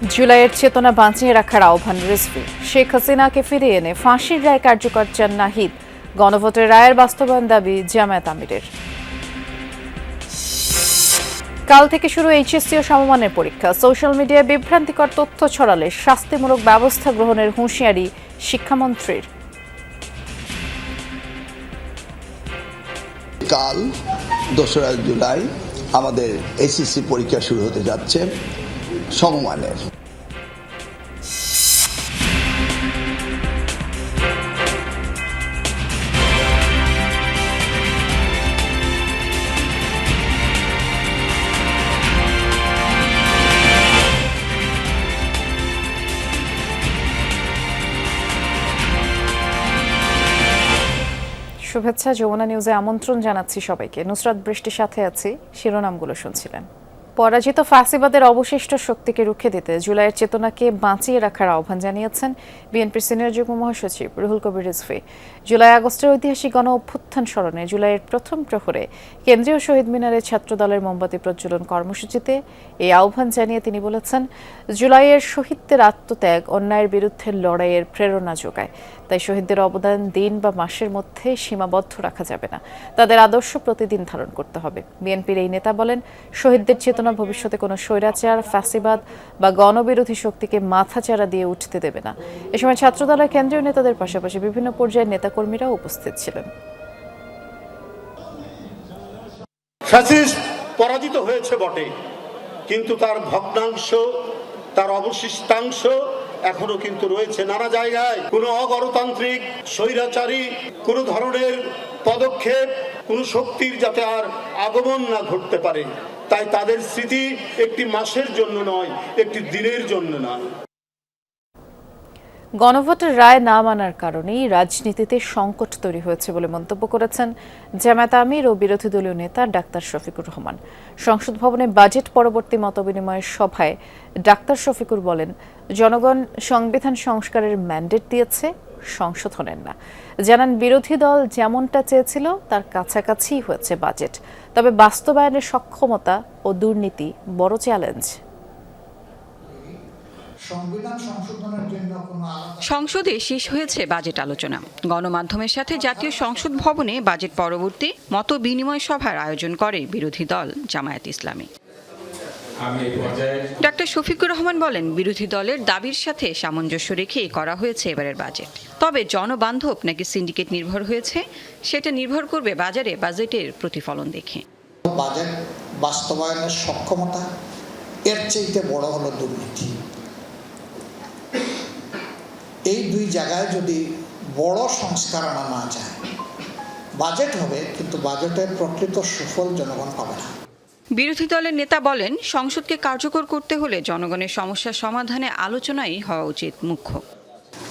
জুলাইয়ের চেতনা বাঁচিয়ে রাখার আহ্বান রিজভী। শেখ হাসিনাকে ফিরিয়ে এনে ফাঁসির রায় কার্যকর চান নাহিদ। গণভোটের রায়ের বাস্তবায়ন দাবি জামায়াত আমিরের। কাল থেকে শুরু এইচএসসি ও সমমানের পরীক্ষা। সোশ্যাল মিডিয়ায় বিভ্রান্তিকর তথ্য ছড়ালে শাস্তিমূলক ব্যবস্থা গ্রহণের হুঁশিয়ারি শিক্ষামন্ত্রীর। কাল 2রা জুলাই আমাদের এইচএসসি পরীক্ষা শুরু হতে যাচ্ছে সমমানের। শুভেচ্ছা, যমুনা নিউজে আমন্ত্রণ জানাচ্ছি সবাইকে। নুসরাত বৃষ্টির সাথে আছি। শিরোনামগুলো শুনছিলেন। পরাজিত ফ্যাসিবাদের অবশিষ্ট শক্তিকে রুখে দিতে জুলাইয়ের চেতনাকে বাঁচিয়ে রাখার আহ্বান জানিয়েছেন বিএনপির সিনিয়র যুগ্ম মহাসচিব রুহুল কবির রিজভী। জুলাই আগস্টের ঐতিহাসিক গণ অভ্যুত্থান স্মরণে জুলাইয়ের প্রথম প্রহরে কেন্দ্রীয় শহীদ মিনারে ছাত্রদলের মোমবাতি প্রজ্বলন কর্মসূচিতে এই আহ্বান জানিয়ে তিনি বলেছেন, জুলাইয়ের শহীদদের আত্মত্যাগ অন্যায়ের বিরুদ্ধে লড়াইয়ের প্রেরণা যোগায়। তাই শহীদদের অবদান দিন বা মাসের মধ্যে সীমাবদ্ধ রাখা যাবে না, তাদের আদর্শ প্রতিদিন ধারণ করতে হবে। বিএনপির এই নেতা বলেন, শহীদদের চেতনা ভবিষ্যতে কোনো স্বৈরাচার, ফ্যাসিবাদ বা গণবিরোধী শক্তিকে মাথাচাড়া দিয়ে উঠতে দেবে না। এ সময় ছাত্রদলের কেন্দ্রীয় নেতাদের পাশাপাশি বিভিন্ন পর্যায়ের নেতাকর্মীরাও উপস্থিত ছিলেন। ফ্যাসিস্ট পরাজিত হয়েছে বটে, কিন্তু তার ভগ্নাংশ, তার অবশিষ্টাংশ এখনো কিন্তু রয়েছে নানা জায়গায়। কোনো অগণতান্ত্রিক, স্বৈরাচারী কোন ধরনের পদক্ষেপ, কোন শক্তির যাতে আর আগমন না ঘটতে পারে। তাই তাদের স্মৃতি একটি মাসের জন্য নয়, একটি দিনের জন্য নয়। গণভোটের রায় না মানার কারণেই রাজনীতিতে সংকট তৈরি হয়েছে বলে মন্তব্য করেছেন জামায়াত আমির ও বিরোধী দলীয় নেতা ডাক্তার শফিকুর রহমান। সংসদ ভবনে বাজেট পরবর্তী মতবিনিময়ের সভায় ডাক্তার শফিকুর বলেন, জনগণ সংবিধান সংস্কারের ম্যান্ডেট দিয়েছে, সংশোধনের না। জানান, বিরোধী দল যেমনটা চেয়েছিল তার কাছাকাছি হয়েছে বাজেট, তবে বাস্তবায়নের সক্ষমতা ও দুর্নীতি বড় চ্যালেঞ্জ। সংসদে শেষ হয়েছে বাজেট আলোচনা। গণমাধ্যমের সাথে জাতীয় সংসদ ভবনে বাজেট পরবর্তী মত বিনিময় সভার আয়োজন করে বিরোধী দল জামায়াত ইসলামী। ডাক্তার শফিকুর রহমান বলেন, বিরোধী দলের দাবির সাথে সামঞ্জস্য রেখে করা হয়েছে এবারের বাজেট। তবে জনবান্ধব নাকি সিন্ডিকেট নির্ভর হয়েছে সেটা নির্ভর করবে বাজেটের প্রতিফলন দেখে। বাজেট বাস্তবায়নের সক্ষমতা, এর চাইতে বড় হলো দুর্নীতি। এই দুই জায়গায় যদি বড় সংস্কার আনা না যায়, বাজেট হবে কিন্তু বাজেটের প্রকৃত সুফল জনগণ পাবে না। বিরোধী দলের নেতা বলেন, সংসদকে কার্যকর করতে হলে জনগণের সমস্যা সমাধানে আলোচনাই হওয়া উচিত মুখ্য।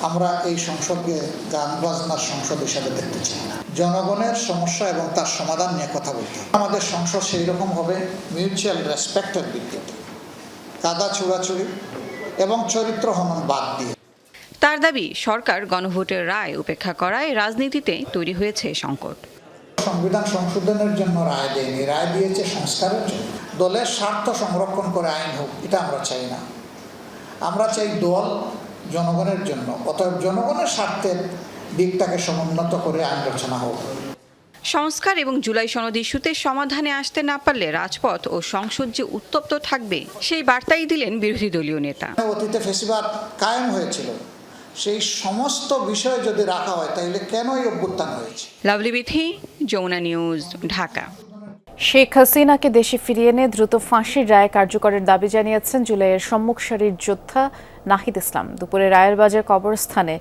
আমরা এই সংসদকে গান বাজনার সংসদ হিসাবে দেখতে চাই না। জনগণের সমস্যা এবং তার সমাধান নিয়ে কথা বলতে হবে। আমাদের সংসদ সেই রকম হবে মিউচুয়াল রেসপেক্টের ভিত্তিতে, কাদা ছোড়াছুড়ি এবং চরিত্র হনন বাদ দিয়ে। তার দাবি, সরকার গণভোটের রায় উপেক্ষা করায় রাজনীতিতে তৈরি হয়েছে সংকট। সংবিধান সংশোধনের জন্য রায় দেয়নি, রায় দিয়েছে সংস্কারের জন্য। দলের স্বার্থ সংরক্ষণ করে আইন হোক, এটা আমরা চাই না। আমরা চাই দল জনগণের জন্য, অতএব জনগণের স্বার্থের দিকটাকে সমুন্নত করে আইন রচনা হোক। সংস্কার এবং জুলাই সনদ ইস্যুতে সমাধানে আসতে না পারলে রাজপথ ও সংসদ যে উত্তপ্ত থাকবে সেই বার্তাই দিলেন বিরোধী দলীয় নেতা। অতীতে ফ্যাসিবাদ কায়েম হয়েছিল, সেই সমস্ত বিষয় যদি রাখা হয় তাহলে কেন এই অভ্যুত্থান হয়েছে। লাভলি বিথি, যমুনা নিউজ, ঢাকা। শেখ হাসিনাকে দেশে ফিরিয়ে এনে দ্রুত ফাঁসির রায় কার্যকরের দাবি জানিয়েছেন জুলাইয়ের সম্মুখ সারির যোদ্ধা নাহিদ ইসলাম। দুপুরে রায়েরবাজার কবরস্থানে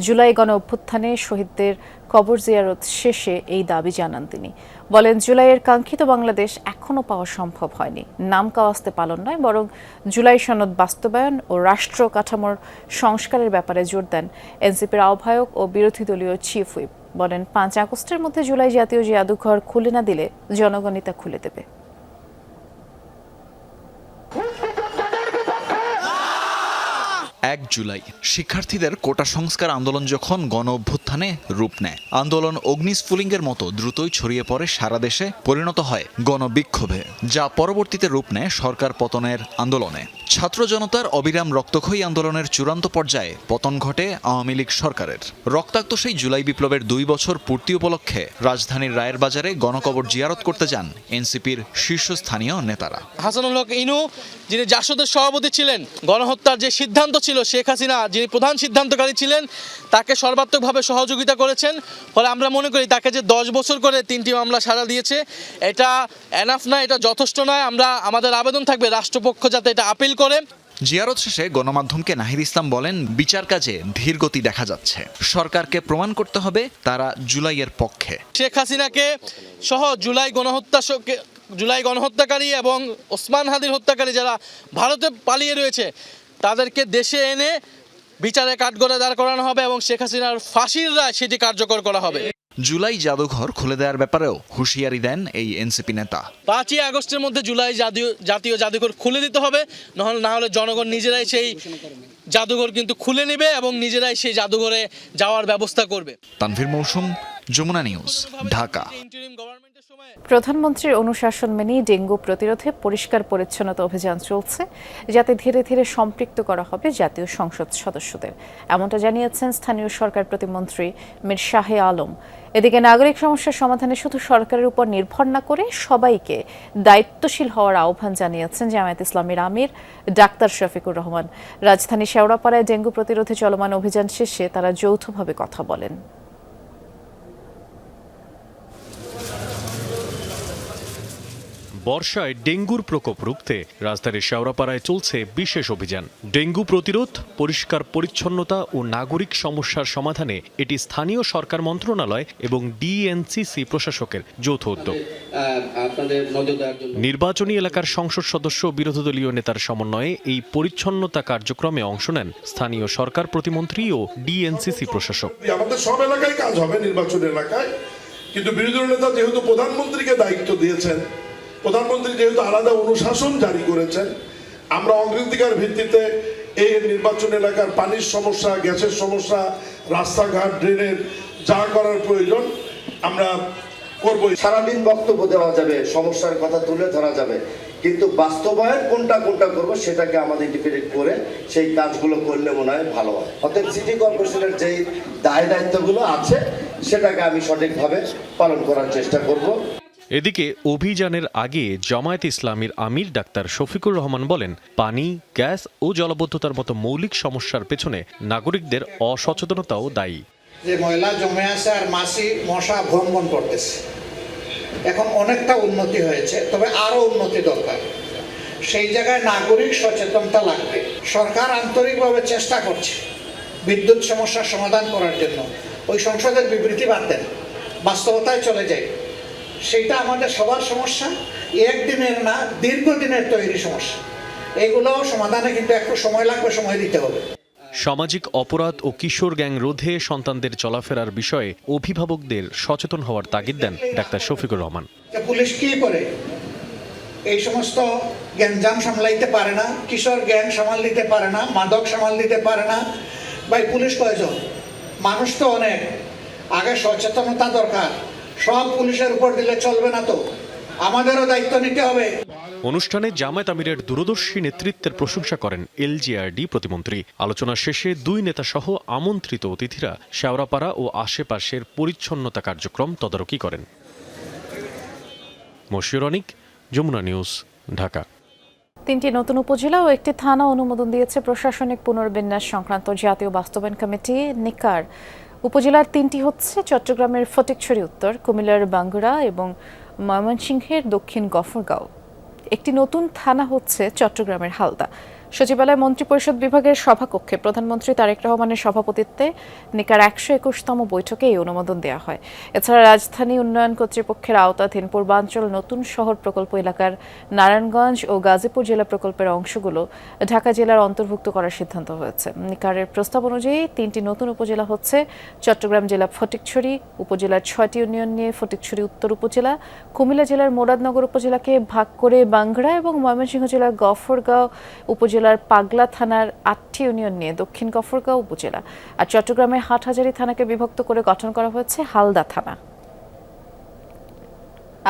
জুলাই গণ অভ্যুত্থানে শহীদদের কবর জিয়ারত শেষে এই দাবি জানান তিনি। বলেন, জুলাইয়ের কাঙ্ক্ষিত বাংলাদেশ এখনও পাওয়া সম্ভব হয়নি। নাম কাওয়াস্তে পালন নয়, বরং জুলাই সনদ বাস্তবায়ন ও রাষ্ট্র কাঠামোর সংস্কারের ব্যাপারে জোর দেন এনসিপির আহ্বায়ক ও বিরোধী দলীয় চিফ হুইপ। বলেন, 5 আগস্টের মধ্যে জুলাই জাতীয় জাদুঘর খুলে না দিলে জনগণই তা খুলে দেবে। 1 জুলাই শিক্ষার্থীদের কোটা সংস্কার আন্দোলন যখন গণ অভ্যুত্থানে রূপ নেয়, আন্দোলন অগ্নিস্ফুলিঙ্গের মতো দ্রুতই ছড়িয়ে পড়ে সারা দেশে, পরিণত হয় গণবিক্ষোভে, যা পরবর্তীতে রূপ নেয় সরকার পতনের আন্দোলনে। ছাত্র জনতার অবিরাম রক্তক্ষয়ী আন্দোলনের চূড়ান্ত পর্যায়ে পতন ঘটে আওয়ামী লীগ সরকারের। রক্তাক্ত সেই জুলাই বিপ্লবের 2 বছর পূর্তি উপলক্ষে রাজধানীর রায়ের বাজারে গণকবর জিয়ারত করতে যান এনসিপির শীর্ষস্থানীয় নেতারা। হাসানুল হক ইনু, যিনি জাসদের সভাপতি ছিলেন, গণহত্যার যে সিদ্ধান্ত ছিল, শেখ হাসিনা যিনি প্রধান সিদ্ধান্তকারী ছিলেন, তাকে সর্বাত্মকভাবে সহযোগিতা করেছেন। ফলে আমরা মনে করি তাকে যে 10 বছর করে 3টি মামলা সাজা দিয়েছে, এটা এনাফ না, এটা যথেষ্ট নয়। আমাদের আবেদন থাকবে রাষ্ট্রপক্ষ যাতে এটা আপিল করে। জিয়ারত শেষে গণমাধ্যমকে নাহিদ ইসলাম বলেন, বিচার কাজে ধীর গতি দেখা যাচ্ছে। সরকারকে প্রমাণ করতে হবে তারা জুলাইয়ের পক্ষে। শেখ হাসিনাকে সহ জুলাই গণহত্যাকারী এবং ওসমান হাদির হত্যাকারী যারা ভারতে পালিয়ে রয়েছে, তাদেরকে দেশে এনে বিচারে কাঠগড়ায় দাঁড় করানো হবে এবং শেখ হাসিনার ফাঁসির রায় সেটি কার্যকর করা হবে। জুলাই জাদুঘর খুলে দেওয়ার ব্যাপারেও হুঁশিয়ারি দেন এই এনসিপি নেতা। 5ই আগস্টের মধ্যে জুলাই জাতীয় জাদুঘর খুলে দিতে হবে, না হলে জনগণ নিজেরাই সেই জাদুঘর কিন্তু খুলে নেবে এবং নিজেরাই সেই জাদুঘরে যাওয়ার ব্যবস্থা করবে। তানভীর মৌসুম, যমুনা নিউজ, ঢাকা। প্রধানমন্ত্রীর অনুশাসন মেনে ডেঙ্গু প্রতিরোধে পরিষ্কার পরিচ্ছন্নতা অভিযান চলছে, যাতে ধীরে ধীরে সম্পৃক্ত করা হবে জাতীয় সংসদ সদস্যদের, এমনটা জানিয়েছেন স্থানীয় সরকার প্রতিমন্ত্রী মীর শাহে আলম। এদিকে নাগরিক সমস্যার সমাধানে শুধু সরকারের উপর নির্ভর না করে সবাইকে দায়িত্বশীল হওয়ার আহ্বান জানিয়েছেন জামায়াত ইসলামীর আমির ডাক্তার শফিকুর রহমান। রাজধানী শেওড়াপাড়ায় ডেঙ্গু প্রতিরোধে চলমান অভিযান শেষে তারা যৌথভাবে কথা বলেন। বর্ষায় ডেঙ্গুর প্রকোপ রুখতে রাজধানীর শেওড়াপাড়ায় চলছে বিশেষ অভিযান। ডেঙ্গু প্রতিরোধ, পরিষ্কার পরিচ্ছন্নতা ও নাগরিক সমস্যার সমাধানে এটি স্থানীয় সরকার মন্ত্রণালয় এবং ডিএনসিসি প্রশাসকের যৌথ উদ্যোগ। নির্বাচনী এলাকার সংসদ সদস্য ও বিরোধী দলীয় নেতার সমন্বয়ে এই পরিচ্ছন্নতা কার্যক্রমে অংশ নেন স্থানীয় সরকার প্রতিমন্ত্রী ও ডিএনসিসি প্রশাসক। আমাদের সব এলাকায় কাজ হবে, নির্বাচন এলাকায়, কিন্তু বিরোধী নেতা যেহেতু প্রধানমন্ত্রীকে দায়িত্ব দিয়েছেন, প্রধানমন্ত্রী যেহেতু আলাদা অনুশাসন জারি করেছেন, আমরা অগ্রাধিকার ভিত্তিতে এই নির্বাচন এলাকার পানির সমস্যা, গ্যাসের সমস্যা, রাস্তাঘাট, ড্রেনের যা করার প্রয়োজন আমরা করব। সারাদিন বক্তব্য দেওয়া যাবে, সমস্যার কথা তুলে ধরা যাবে, কিন্তু বাস্তবায়ন কোনটা করবো সেটাকে আমাদের ডিপেন্ড করে সেই কাজগুলো করলে মনে হয় ভালো হয়। অতএব সিটি কর্পোরেশনের যেই দায়িত্বগুলো আছে সেটাকে আমি সঠিকভাবে পালন করার চেষ্টা করব। এদিকে অভিযানের আগে জামায়াত ইসলামীর আমির ডাক্তার শফিকুর রহমান বলেন, পানি, গ্যাস ও জলাবদ্ধতার মতো মৌলিক সমস্যার পেছনে নাগরিকদের অসচেতনতাও দায়ী। যে ময়লা জমে আছে আর মাছি মশা ভ্রমণ করতেছে, এখন অনেকটা উন্নতি হয়েছে, তবে আরো উন্নতি দরকার। সেই জায়গায় নাগরিক সচেতনতা লাগবে। সরকার আন্তরিকভাবে চেষ্টা করছে বিদ্যুৎ সমস্যার সমাধান করার জন্য। ওই সংসদের বিবৃতি বাদ দেন, বাস্তবতায় চলে যায়। সেইটা আমাদের সবার সমস্যা, একদিনের না, দীর্ঘদিনের তৈরি সমস্যা। এগুলো সমাধানে কিন্তু একটু সময় লাগবে, সময় দিতে হবে। সামাজিক অপরাধ ও কিশোর গ্যাং রোধে সন্তানদের চলাফেরার বিষয়ে অভিভাবকদের সচেতন হওয়ার তাগিদ দেন ডাক্তার শফিকুর রহমান। পুলিশ কি করে? এই সমস্ত গ্যাঞ্জাম সামলাইতে পারে না, কিশোর গ্যাং সামাল দিতে পারে না, মাদক সামাল দিতে পারে না। ভাই, পুলিশ কয়জন? মানুষ তো অনেক। আগে সচেতনতা দরকার। সব পুলিশের উপর দিলে চলবে না, তো আমাদেরও দায়িত্ব নিতে হবে। অনুষ্ঠানে জামায়াত আমিরের দূরদর্শী নেতৃত্বের প্রশংসা করেন এলজিআরডি প্রতিমন্ত্রী। আলোচনা শেষে 2 নেতা সহ আমন্ত্রিত অতিথিরা শেওড়াপাড়া ও আশেপাশের পরিচ্ছন্নতা কার্যক্রম তদারকি করেন। মশিউর অনিক, যমুনা নিউজ, ঢাকা। 3টি নতুন উপজেলা ও একটি থানা অনুমোদন দিয়েছে প্রশাসনিক পুনর্বিন্যাস সংক্রান্ত জাতীয় বাস্তবায়ন কমিটি নিকার। উপজেলার 3টি হচ্ছে চট্টগ্রামের ফটিকছড়ি উত্তর, কুমিল্লার বাঙ্গুরা এবং ময়মনসিংহের দক্ষিণ গফরগাঁও। একটি নতুন থানা হচ্ছে চট্টগ্রামের হালদা। সচিবালয় মন্ত্রিপরিষদ বিভাগের সভাকক্ষে প্রধানমন্ত্রী তারেক রহমানের সভাপতিত্বে নিকার 121তম বৈঠকে এই অনুমোদন দেওয়া হয়। এছাড়া রাজধানী উন্নয়ন কর্তৃপক্ষের আওতাধীন পূর্বাঞ্চল নতুন শহর প্রকল্প এলাকার নারায়ণগঞ্জ ও গাজীপুর জেলা প্রকল্পের অংশগুলো ঢাকা জেলার অন্তর্ভুক্ত করার সিদ্ধান্ত হয়েছে। নিকারের প্রস্তাব অনুযায়ী 3টি নতুন উপজেলা হচ্ছে চট্টগ্রাম জেলা ফটিকছড়ি উপজেলার 6টি ইউনিয়ন নিয়ে ফটিকছড়ি উত্তর উপজেলা, কুমিল্লা জেলার মুরাদনগর উপজেলাকে ভাগ করে বাঙ্গড়া এবং ময়মনসিংহ জেলার গফরগাঁও উপজেলা উপজেলার পাগলা থানার 8টি ইউনিয়ন নিয়ে দক্ষিণ গফরগাঁও উপজেলা আর চট্টগ্রামের হাটহাজারী থানাকে বিভক্ত করে গঠন করা হয়েছে হালদা থানা।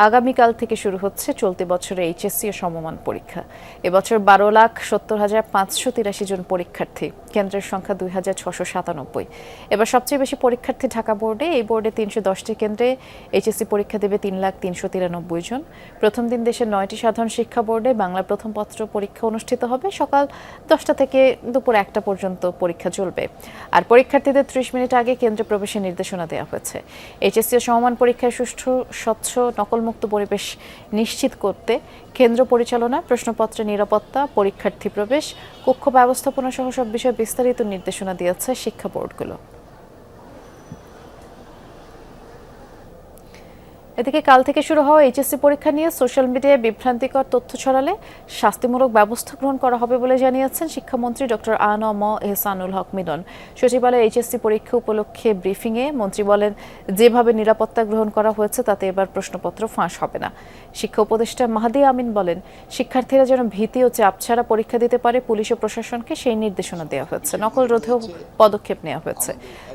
আগামীকাল থেকে শুরু হচ্ছে চলতি বছরে এইচএসসি ও সমমান পরীক্ষা। এবছর 12,70,583 জন পরীক্ষার্থী, কেন্দ্রের সংখ্যা 2,697। এবার সবচেয়ে বেশি পরীক্ষার্থী ঢাকা বোর্ডে। এই বোর্ডে 310টি কেন্দ্রে এইচএসসি পরীক্ষা দেবে 3,393 জন। প্রথম দিন দেশের 9টি সাধারণ শিক্ষা বোর্ডে বাংলা প্রথম পত্র পরীক্ষা অনুষ্ঠিত হবে। সকাল 10টা থেকে দুপুর 1টা পর্যন্ত পরীক্ষা চলবে। আর পরীক্ষার্থীদের 30 মিনিট আগে কেন্দ্রে প্রবেশের নির্দেশনা দেওয়া হয়েছে। এইচএসসি ও সমমান পরীক্ষায় সুষ্ঠু, স্বচ্ছ, নকলমুক্ত পরিবেশ নিশ্চিত করতে কেন্দ্র পরিচালনা, প্রশ্নপত্রের নিরাপত্তা, পরীক্ষার্থী প্রবেশ, কক্ষ ব্যবস্থাপনা সহ সব বিষয়ে বিস্তারিত নির্দেশনা দিয়েছে শিক্ষা বোর্ডগুলো। এদিকে কাল থেকে শুরু হওয়া এইচএসসি পরীক্ষা নিয়ে সোশ্যাল মিডিয়ায় বিভ্রান্তিকর তথ্য ছড়ালে শাস্তিমূলক ব্যবস্থা গ্রহণ করা হবে বলে জানিয়েছেন শিক্ষামন্ত্রী ডক্টর আ.ন.ম এহসানুল হক মিলন। সচিবালয়ে এইচএসসি পরীক্ষা উপলক্ষে ব্রিফিংয়ে মন্ত্রী বলেন, যেভাবে নিরাপত্তা গ্রহণ করা হয়েছে তাতে এবার প্রশ্নপত্র ফাঁস হবে না। শিক্ষা উপদেষ্টা মাহাদি আমিন বলেন, শিক্ষার্থীরা যেন ভীতি ও চাপ ছাড়া পরীক্ষা দিতে পারে, পুলিশ ও প্রশাসনকে সেই নির্দেশনা দেওয়া হয়েছে। নকল রোধেও পদক্ষেপ নেওয়া হয়েছে।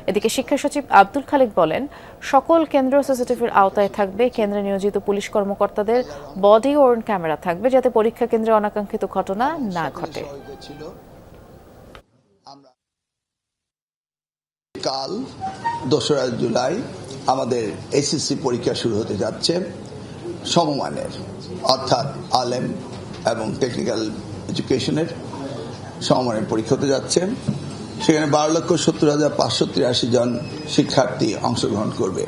এদিকে শিক্ষা সচিব আব্দুল খালেক বলেন, সকল কেন্দ্র সিসিটিভির আওতায় থাকবে। কেন্দ্রে নিয়োজিত পুলিশ কর্মকর্তাদের বডি ওয়ার্ন ক্যামেরা থাকবে, যাতে পরীক্ষা কেন্দ্রে অনাকাঙ্ক্ষিত ঘটনা না ঘটে। কাল 2রা জুলাই আমাদের এসএসসি পরীক্ষা শুরু হতে যাচ্ছে সমমানের, অর্থাৎ আলেম এবং টেকনিক্যাল এডুকেশনের সমমানের পরীক্ষা হতে যাচ্ছে। সেখানে 12,70,583 জন শিক্ষার্থী অংশগ্রহণ করবে।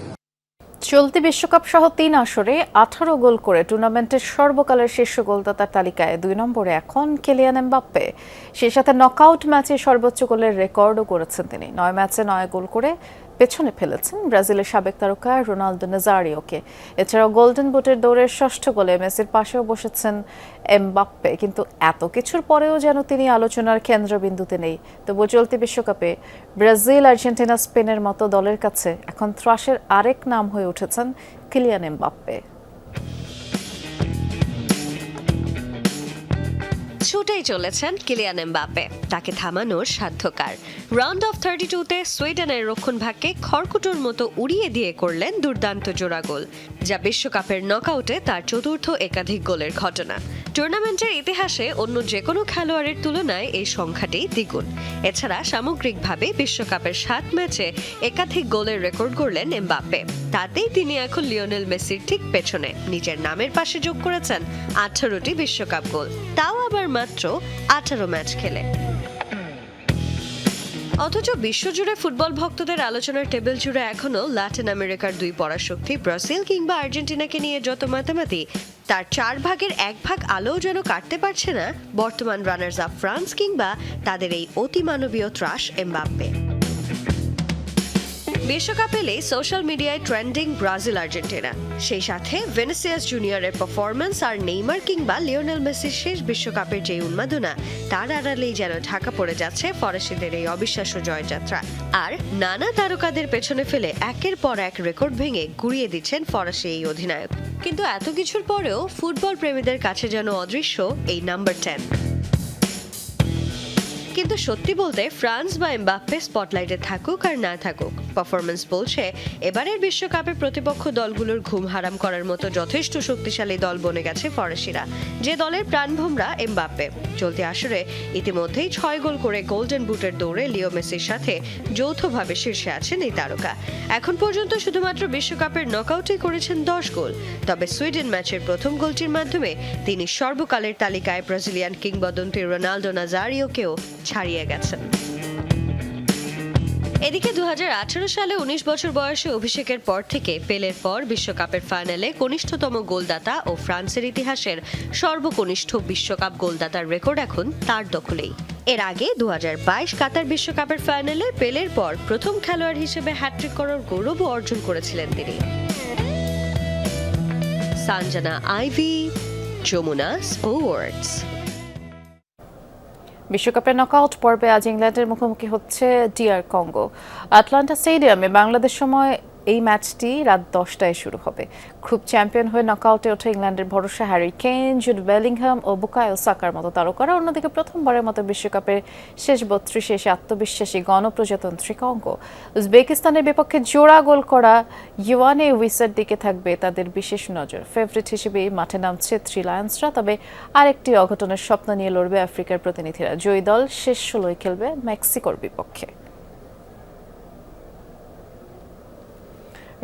চলতি বিশ্বকাপ সহ 3 আসরে 18 গোল করে টুর্নামেন্টের সর্বকালের শীর্ষ গোলদাতার তালিকায় 2 নম্বরে এখন কিলিয়ান এমবাপ্পে। সেই সাথে নকআউট ম্যাচে সর্বোচ্চ গোলের রেকর্ডও করেছেন তিনি। 9 ম্যাচে 9 গোল করে পেছনে ফেলেছেন ব্রাজিলের সাবেক তারকা রোনালদো নাজারিওকে। এছাড়াও গোল্ডেন বুটের দৌড়ের 6ষ্ঠ গোলে মেসির পাশেও বসেছেন এমবাপ্পে। কিন্তু এত কিছুর পরেও যেন তিনি আলোচনার কেন্দ্রবিন্দুতে নেই। তবু চলতি বিশ্বকাপে ব্রাজিল, আর্জেন্টিনা, স্পেনের মতো দলের কাছে এখন ত্রাসের আরেক নাম হয়ে উঠেছেন কিলিয়ান এমবাপ্পে। ছুটেই চলেছেন কিলিয়ান এমবাপ্পে, তাকে থামানোর সাধ্যকার। রাউন্ড অফ 32-তে সুইডেনের রক্ষণভাগকে খড়কুটোর মতো উড়িয়ে দিয়ে করলেন দুর্দান্ত জোড়া গোল, যা বিশ্বকাপের নকআউটে তার 4র্থ একাধিক গোলের ঘটনা। টুর্নামেন্টের ইতিহাসে অন্য যে কোনো খেলোয়াড়ের তুলনায় এই সংখ্যাটি দ্বিগুণ। এছাড়া সামগ্রিকভাবে বিশ্বকাপের 7 ম্যাচে একাধিক গোলের রেকর্ড গড়লেন এমবাপ্পে। তাতেই তিনি এখন লিওনেল মেসির ঠিক পেছনে। নিজের নামের পাশে যোগ করেছেন 18টি বিশ্বকাপ গোল, তাও আবার মাত্র 18 ম্যাচ খেলে। অথচ বিশ্বজুড়ে ফুটবল ভক্তদের আলোচনার টেবিল জুড়ে এখনো ল্যাটিন আমেরিকার 2 পরাশক্তি ব্রাজিল কিংবা আর্জেন্টিনাকে নিয়ে যত মাতামাতি, তার 4 ভাগের 1 ভাগ আলোও যেন কাটতে পারছে না বর্তমান রানার্স আপ ফ্রান্স কিংবা তাদের এই অতিমানবীয় ত্রাস এমবাপ্পে। বিশ্বকাপ এলে সোশ্যাল মিডিয়ায় ট্রেন্ডিং ব্রাজিল, আর্জেন্টিনা, সেই সাথে ভিনিসিয়াস জুনিয়রের পারফরম্যান্স আর নেইমার কিংবা লিওনেল মেসির শেষ বিশ্বকাপের যে উন্মাদনা, তার আড়ালেই যেন ঢাকা পড়ে যাচ্ছে ফরাসিদের এই অবিশ্বাস্য জয়যাত্রা। আর নানা তারকাদের পেছনে ফেলে একের পর এক রেকর্ড ভেঙে গুড়িয়ে দিচ্ছেন ফরাসি এই অধিনায়ক। কিন্তু এত কিছুর পরেও ফুটবল প্রেমীদের কাছে যেন অদৃশ্য এই নাম্বার 10। কিন্তু সত্যি বলতে ফ্রান্স বা এমবাপ্পে স্পটলাইটে থাকুক আর না থাকুক, পারফরমেন্স বলছে এবারের বিশ্বকাপে প্রতিপক্ষ দলগুলোর ঘুম হারাম করার মতো যথেষ্ট শক্তিশালী দল বনে গেছে ফরাসিরা, যে দলের প্রাণভোমরা এমবাপ্পে। চলতি আসরে ইতিমধ্যেই 6 গোল করে গোল্ডেন বুটের দৌড়ে লিও মেসির সাথে যৌথভাবে শীর্ষে আছেন এই তারকা। এখন পর্যন্ত শুধুমাত্র বিশ্বকাপের নকআউটে করেছেন 10 গোল। তবে সুইডেন ম্যাচের প্রথম গোলটির মাধ্যমে তিনি সর্বকালের তালিকায় ব্রাজিলিয়ান কিংবদন্তি রোনালদো নাজারিওকেও ছাড়িয়ে গেছেন। এদিকে 2018 সালে 19 বছর বয়সে অভিষেকের পর থেকে পেলের পর বিশ্বকাপের ফাইনালে কনিষ্ঠতম গোলদাতা ও ফ্রান্সের ইতিহাসের সর্বকনিষ্ঠ বিশ্বকাপ গোলদাতার রেকর্ড এখন তার দখলেই। এর আগে 2022 কাতার বিশ্বকাপের ফাইনালে পেলের পর প্রথম খেলোয়াড় হিসেবে হ্যাট্রিক করার গৌরবও অর্জন করেছিলেন তিনি। Sanjana Ivy, Jamuna sports. বিশ্বকাপের নকআউট পর্বে আজ ইংল্যান্ডের মুখোমুখি হচ্ছে ডিআর কঙ্গো। আটলান্টা স্টেডিয়ামে বাংলাদেশ সময় এই ম্যাচটি রাত 10টায় শুরু হবে। গ্রুপ চ্যাম্পিয়ন হয়ে নকআউটে ওঠা ইংল্যান্ডের ভরসা হ্যারি কেইন, জুড বেলিংহাম ও বুকায়ো সাকার মতো তারকারা। অন্যদিকে প্রথমবারের মতো বিশ্বকাপের শেষ 32-এ এসে আত্মবিশ্বাসী গণপ্রজাতন্ত্রী কঙ্গো। উজবেকিস্তানের বিপক্ষে জোড়া গোল করা ইওয়ানে উইসার দিকে থাকবে তাদের বিশেষ নজর। ফেভারিট হিসেবে মাঠে নামছে থ্রি লায়ন্সরা, তবে আরেকটি অঘটনের স্বপ্ন নিয়ে লড়বে আফ্রিকার প্রতিনিধিরা। জয়ী দল শেষ 16 খেলবে মেক্সিকোর বিপক্ষে।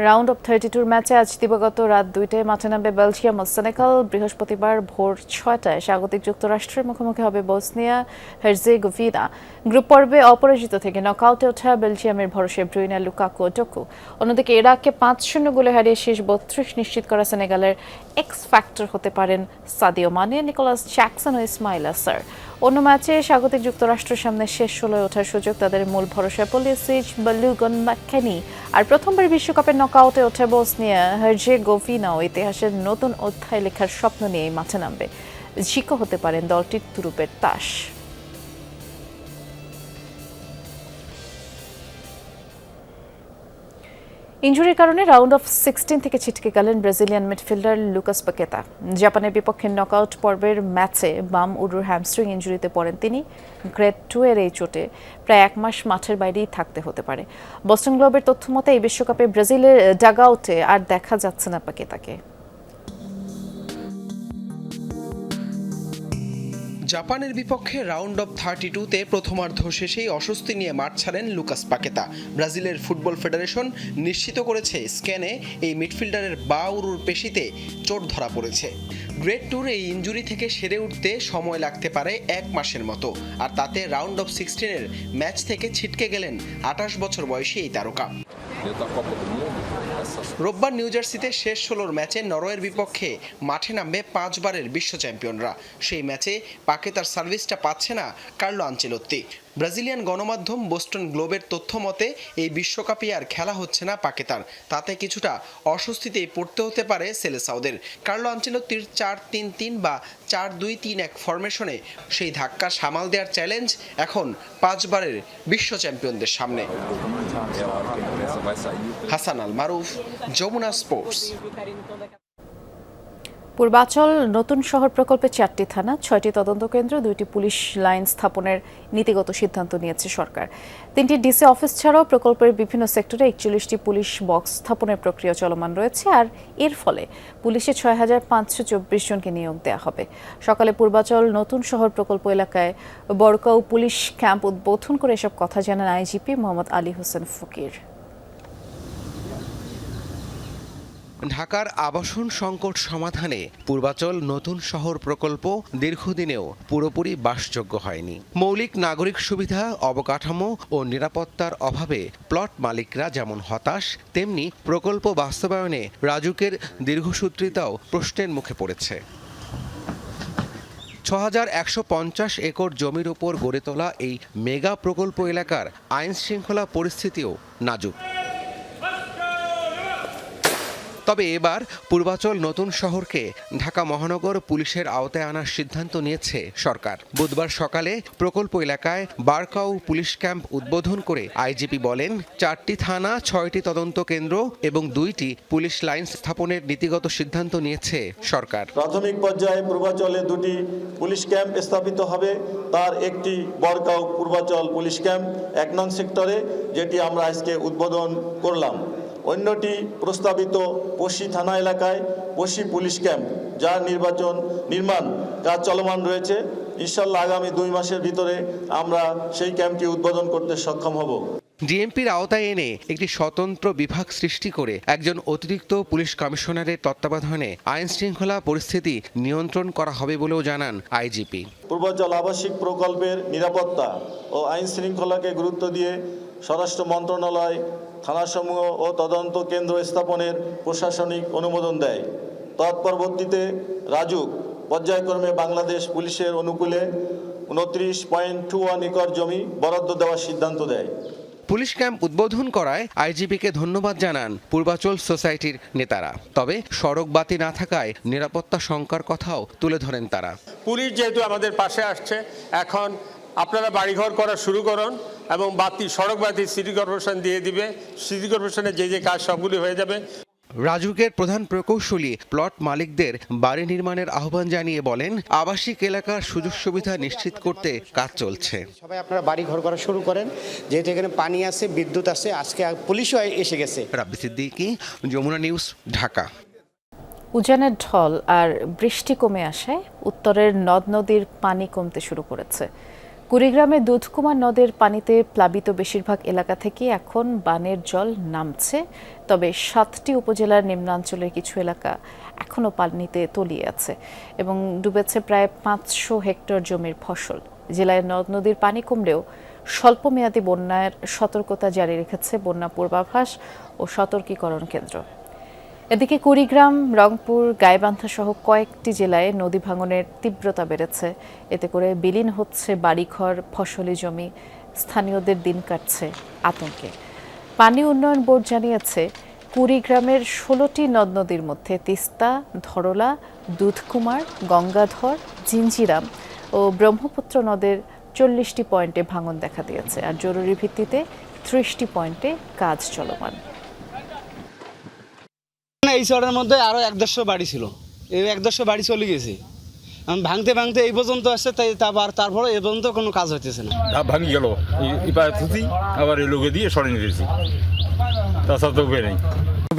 রাউন্ড অফ 32 ম্যাচে আজ দিবাগত রাত 2টায় মাঠে নামবে বেলজিয়াম ও সেনেগাল। বৃহস্পতিবার ভোর 6টায় স্বাগতিক যুক্তরাষ্ট্রের মুখোমুখি হবে বসনিয়া হার্জেগোভিনা। গ্রুপ পর্বে অপরাজিত থেকে নকআউটে ওঠা বেলজিয়ামের ভরসা ব্রুইনা, লুকাকু ও ডোকু। অন্যদিকে ইরাককে 5-0 গোলে হারিয়ে শেষ 32 নিশ্চিত করা সেনেগালের এক্স ফ্যাক্টর হতে পারেন সাদিও মানে, নিকোলাস জ্যাকসন ও ইসমাইল আসার। অন্য ম্যাচে স্বাগতিক যুক্তরাষ্ট্রের সামনে শেষ 16 ওঠার সুযোগ তাদের মূল ভরসা পুলিসিচ, বালুগন, ম্যাককেনি। আর প্রথমবার বিশ্বকাপের নকআউটে ওঠে বসনিয়া হার্জেগোভিনাও ইতিহাসের নতুন অধ্যায় লেখার স্বপ্ন নিয়ে মাঠে নামবে। ঝিকো হতে পারেন দলটির তুরুপের তাস। ইনজুরির কারণে রাউন্ড অফ 16 থেকে ছিটকে গেলেন ব্রাজিলিয়ান মিডফিল্ডার লুকাস পাকেতা। জাপানের বিপক্ষে নকআউট পর্বের ম্যাচে বাম উরুর হ্যামস্ট্রিং ইনজুরিতে পড়েন তিনি। গ্রেড 2 এর এই চোটে প্রায় 1 মাস মাঠের বাইরেই থাকতে হতে পারে। বস্টন গ্লোবের তথ্য মতে এই বিশ্বকাপে ব্রাজিলের ডাগআউটে আর দেখা যাচ্ছে না পাকেতাকে। জাপানের বিপক্ষে রাউন্ড অফ 32-তে প্রথমার্ধ শেষেই অস্বস্তি নিয়ে মাঠ ছাড়েন লুকাস পাকেতা। ব্রাজিলের ফুটবল ফেডারেশন নিশ্চিত করেছে স্ক্যানে এই মিডফিল্ডারের বা উরুর পেশিতে চোট ধরা পড়েছে। গ্রেড 2-র এই ইনজুরি থেকে সেরে উঠতে সময় লাগতে পারে 1 মাসের মতো, আর তাতে রাউন্ড অফ 16-এর ম্যাচ থেকে ছিটকে গেলেন 28 বছর বয়সী এই তারকা। রোববার নিউ জার্সিতে শেষ 16 ম্যাচে নরওয়ের বিপক্ষে মাঠে নামবে 5 বারের বিশ্ব চ্যাম্পিয়নরা। সেই ম্যাচে পাকেতার সার্ভিসটা পাচ্ছে না কার্লো আনচেলত্তি। ব্রাজিলিয়ান গণমাধ্যম বোস্টন গ্লোবের তথ্য মতে এই বিশ্বকাপে আর খেলা হচ্ছে না পাকেতার, তাতে কিছুটা অস্বস্তিতেই পড়তে হতে পারে সেলেসাওদের। কার্লো আনচেলত্তির 4-3-3 বা 4-2-3-1 ফরমেশনে সেই ধাক্কা সামাল দেওয়ার চ্যালেঞ্জ এখন 5 বারের বিশ্ব চ্যাম্পিয়নদের সামনে। হাসান আল মারুফ, যমুনা স্পোর্টস। পূর্বাচল নতুন শহর প্রকল্পে 4টি থানা, 6টি তদন্ত কেন্দ্র, 2টি পুলিশ লাইন স্থাপনের নীতিগত সিদ্ধান্ত নিয়েছে সরকার। 3টি ডিসি অফিস ছাড়াও প্রকল্পের বিভিন্ন সেক্টরে 41টি পুলিশ বক্স স্থাপনের প্রক্রিয়া চলমান রয়েছে। আর এর ফলে পুলিশে 6524 জনকে নিয়োগ দেওয়া হবে। সকালে পূর্বাচল নতুন শহর প্রকল্প এলাকায় বড়কাউ পুলিশ ক্যাম্প উদ্বোধন করে এসব কথা জানান আইজিপি মোহাম্মদ আলী হোসেন ফকির। ঢাকার আবাসন সংকট সমাধানে পূর্বাচল নতুন শহর প্রকল্প দীর্ঘদিনেও পুরোপুরি বাসযোগ্য হয়নি। মৌলিক নাগরিক সুবিধা, অবকাঠামো ও নিরাপত্তার অভাবে প্লট মালিকরা যেমন হতাশ, তেমনি প্রকল্প বাস্তবায়নে রাজুকের দীর্ঘসূত্রিতাও প্রশ্নের মুখে পড়েছে। 6150 একর জমির উপর গড়ে তোলা এই মেগা প্রকল্প এলাকার আইন শৃঙ্খলা পরিস্থিতিও নাজুক। তবে এবার পূর্বাচল নতুন শহরকে ঢাকা মহানগর পুলিশের আওতায় আনার সিদ্ধান্ত নিয়েছে সরকার। বুধবার সকালে প্রকল্প এলাকায় বারকাউ পুলিশ ক্যাম্প উদ্বোধন করে আইজিপি বলেন, 4টি থানা, 6টি তদন্ত কেন্দ্র এবং 2টি পুলিশ লাইন স্থাপনের নীতিগত সিদ্ধান্ত নিয়েছে সরকার। প্রাথমিক পর্যায়ে পূর্বাচলে 2টি পুলিশ ক্যাম্প স্থাপিত হবে। তার একটি বরকাউ পূর্বাচল পুলিশ ক্যাম্প 1 নং সেক্টরে, যেটি আমরা আজকে উদ্বোধন করলাম। অন্যটি প্রস্তাবিত পশি থানা এলাকায় পশি পুলিশ ক্যাম্প, যার নির্মাণ কাজ চলমান রয়েছে। ইনশাআল্লাহ আগামী 2 মাসের ভিতরে আমরা সেই ক্যাম্পটি উদ্বোধন করতে সক্ষম হব। ডিএমপির আওতায় এনে একটি স্বতন্ত্র বিভাগ সৃষ্টি করে একজন অতিরিক্ত পুলিশ কমিশনারের তত্ত্বাবধানে আইন শৃঙ্খলা পরিস্থিতি নিয়ন্ত্রণ করা হবে বলেও জানান আইজিপি। পূর্বাচল আবাসিক প্রকল্পের নিরাপত্তা ও আইন শৃঙ্খলাকে গুরুত্ব দিয়ে স্বরাষ্ট্র মন্ত্রণালয় থানাসমূহ ও তদন্ত কেন্দ্র স্থাপনের প্রশাসনিক অনুমোদন দেয়। তৎপরবর্তীতে রাজুক পর্যায়ক্রমে বাংলাদেশ পুলিশের অনুকূলে 29.21 একর জমি বরাদ্দ দেওয়ার সিদ্ধান্ত দেয়। পুলিশ ক্যাম্প উদ্বোধন করায় আইজিপিকে ধন্যবাদ জানান পূর্বাচল সোসাইটির নেতারা। তবে সড়ক বাতি না থাকায় নিরাপত্তা শঙ্কার কথাও তুলে ধরেন তারা। পুলিশ যেহেতু আমাদের পাশে আসছে, এখন আপনারা বাড়িঘর করা শুরু করুন, এবং বাতি, সড়ক বাতি সিটি কর্পোরেশন দিয়ে দিবে। সিটি কর্পোরেশনের যে কাজ সবগুলি হয়ে যাবে। রাজুকের প্রধান প্রকৌশলী প্লট মালিকদের বাড়ি নির্মাণের আহ্বান জানিয়ে বলেন, আবাসিক এলাকার সুযোগ সুবিধা নিশ্চিত করতে কাজ চলছে। সবাই আপনারা বাড়ি ঘর করা শুরু করেন, যেহেতু এখানে পানি আছে, বিদ্যুৎ আছে, আজকে পুলিশও এসে গেছে। রাব্বি সিদ্দিকী, যমুনা নিউজ, ঢাকা। উজানের ঢল আর বৃষ্টি কমে আসায় উত্তরের নদ নদীর পানি কমতে শুরু করেছে। কুড়িগ্রামে দুধকুমার নদের পানিতে প্লাবিত বেশিরভাগ এলাকা থেকে এখন বানের জল নামছে, তবে 7টি উপজেলার নিম্নাঞ্চলের কিছু এলাকা এখনও পানিতে তলিয়ে আছে এবং ডুবেছে প্রায় 500 হেক্টর জমির ফসল। জেলায় নদ নদীর পানি কমলেও স্বল্পমেয়াদী বন্যার সতর্কতা জারি রেখেছে বন্যা পূর্বাভাস ও সতর্কীকরণ কেন্দ্র। এদিকে কুড়িগ্রাম, রংপুর, গাইবান্ধা সহ কয়েকটি জেলায় নদী ভাঙনের তীব্রতা বেড়েছে। এতে করে বিলীন হচ্ছে বাড়িঘর, ফসলি জমি, স্থানীয়দের দিন কাটছে আতঙ্কে। পানি উন্নয়ন বোর্ড জানিয়েছে, কুড়িগ্রামের 16টি নদ নদীর মধ্যে তিস্তা, ধরলা, দুধকুমার, গঙ্গাধর, জিঞ্জিরাম ও ব্রহ্মপুত্র নদের 40টি পয়েন্টে ভাঙন দেখা দিয়েছে, আর জরুরি ভিত্তিতে 30টি পয়েন্টে কাজ চলমান। এই চরের মধ্যে আরো 1-150 বাড়ি ছিল, এই 1-150 বাড়ি চলে গেছে। ভাঙতে ভাঙতে এই পর্যন্ত আসছে, তাই তারপরে এই পর্যন্ত কোনো কাজ হইতেছে না। ভাঙি গেল, এবার থুতি আবার এই লোকে দিয়ে সরে নিয়েছি, তাছাড়া তো উপায় নেই।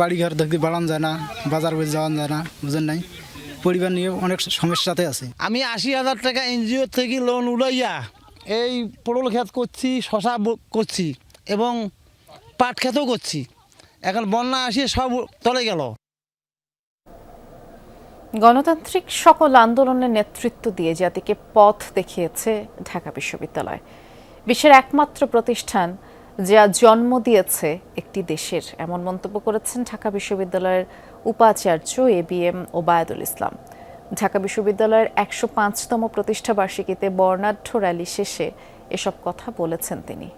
বাড়ি ঘর দেখতে বাড়ানো যায় না, বাজার করে যাওয়া যায় না, বুঝেন নাই, পরিবার নিয়ে অনেক সমস্যাতে আছে। আমি 80,000 টাকা এনজিও থেকে লোন উলাইয়া এই পটল ক্ষেত করছি, শশা করছি এবং পাট ক্ষেতও করছি। এখন বন্যা আসিয়ে সব তলে গেল। গণতান্ত্রিক সকল আন্দোলনের নেতৃত্ব দিয়ে জাতিকে পথ দেখিয়েছে ঢাকা বিশ্ববিদ্যালয়। বিশ্বের একমাত্র প্রতিষ্ঠান যা জন্ম দিয়েছে একটি দেশের, এমন মন্তব্য করেছেন ঢাকা বিশ্ববিদ্যালয়ের উপাচার্য ABM ওবায়দুল ইসলাম। ঢাকা বিশ্ববিদ্যালয়ের 105তম প্রতিষ্ঠা বার্ষিকীতে বর্ণাঢ্য র্যালি শেষে এসব কথা বলেছেন তিনি।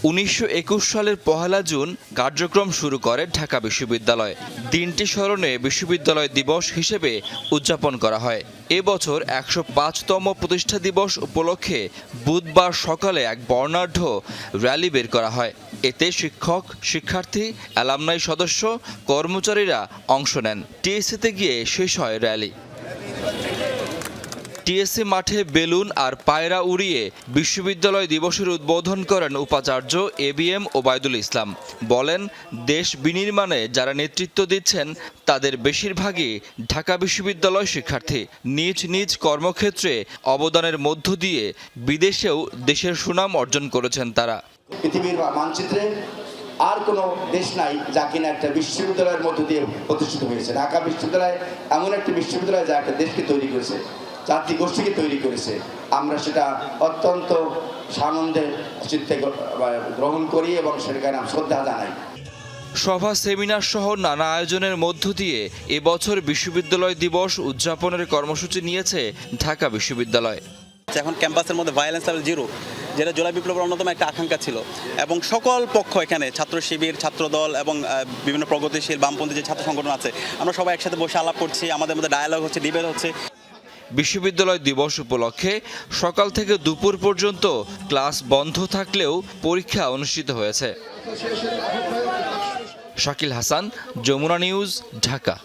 1921 সালের 1 জুন কার্যক্রম শুরু করে ঢাকা বিশ্ববিদ্যালয়। দিনটি স্মরণে বিশ্ববিদ্যালয় দিবস হিসেবে উদযাপন করা হয়। এবছর 105তম প্রতিষ্ঠা দিবস উপলক্ষে বুধবার সকালে এক বর্ণাঢ্য র্যালি বের করা হয়। এতে শিক্ষক, শিক্ষার্থী, অ্যালামনাই সদস্য, কর্মচারীরা অংশ নেন। টিএসসিতে গিয়ে শেষ হয় র্যালি। টিএসসি মাঠে বেলুন আর পায়রা উড়িয়ে বিশ্ববিদ্যালয় দিবসের উদ্বোধন করেন উপাচার্য ABM ওবায়দুল ইসলাম। বলেন, দেশ বিনির্মাণে যারা নেতৃত্ব দিচ্ছেন তাদের বেশিরভাগই ঢাকা বিশ্ববিদ্যালয় শিক্ষার্থী। নিজ নিজ কর্মক্ষেত্রে অবদানের মধ্য দিয়ে বিদেশেও দেশের সুনাম অর্জন করেছেন তারা। পৃথিবীর মানচিত্রে আর কোনো দেশ নাই যা কিনা একটা বিশ্ববিদ্যালয়ের মধ্য দিয়ে প্রতিষ্ঠিত হয়েছে। ঢাকা বিশ্ববিদ্যালয় এমন একটি বিশ্ববিদ্যালয় যা একটা দেশকে তৈরি করেছে, জাতিগোষ্ঠীকে তৈরি করেছে। আমরা সেটা অত্যন্ত সানন্দের চিত্তে গ্রহণ করি এবং সেটাকে আমরা শ্রদ্ধা জানাই। সভা, সেমিনার সহ নানা আয়োজনের মধ্য দিয়ে এবছর বিশ্ববিদ্যালয় দিবস উদযাপনের কর্মসূচি নিয়েছে ঢাকা বিশ্ববিদ্যালয়। এখন ক্যাম্পাসের মধ্যে ভায়োলেন্স লেভেল 0, যেটা জুলাই বিপ্লবের অন্যতম একটা আকাঙ্ক্ষা ছিল, এবং সকল পক্ষ এখানে ছাত্র শিবির, ছাত্রদল এবং বিভিন্ন প্রগতিশীল বামপন্থী যে ছাত্র সংগঠন আছে, আমরা সবাই একসাথে বসে আলাপ করছি, আমাদের মধ্যে ডায়ালগ হচ্ছে, ডিবেট হচ্ছে। বিশ্ববিদ্যালয় দিবস উপলক্ষে সকাল থেকে দুপুর পর্যন্ত ক্লাস বন্ধ থাকলেও পরীক্ষা অনুষ্ঠিত হয়েছে। শাকিল হাসান, যমুনা নিউজ, ঢাকা।